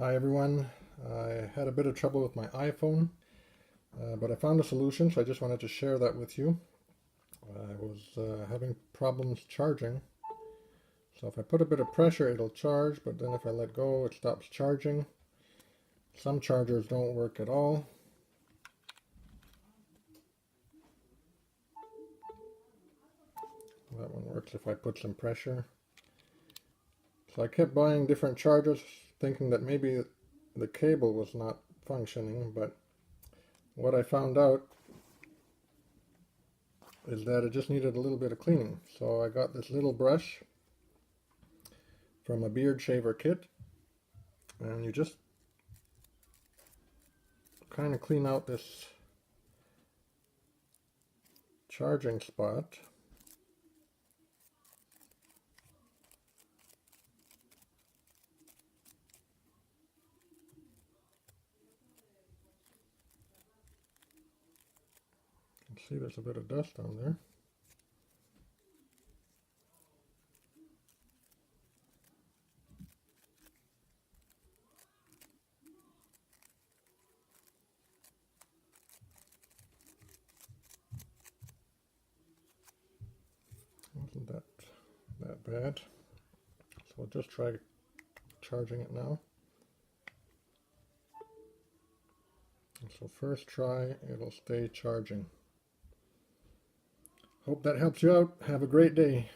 Hi everyone. I had a bit of trouble with my iPhone, but I found a solution, so I just wanted to share that with you. I was having problems charging, so if I put a bit of pressure it'll charge, but then if I let go it stops charging. Some chargers don't work at all. That one works if I put some pressure. So I kept buying different chargers thinking that maybe the cable was not functioning, but what I found out is that it just needed a little bit of cleaning. So I got this little brush from a beard shaver kit, and you just kind of clean out this charging spot. You can see there's a bit of dust on there. Wasn't that bad. So we'll just try charging it now. And so first try, it'll stay charging. Hope that helps you out. Have a great day.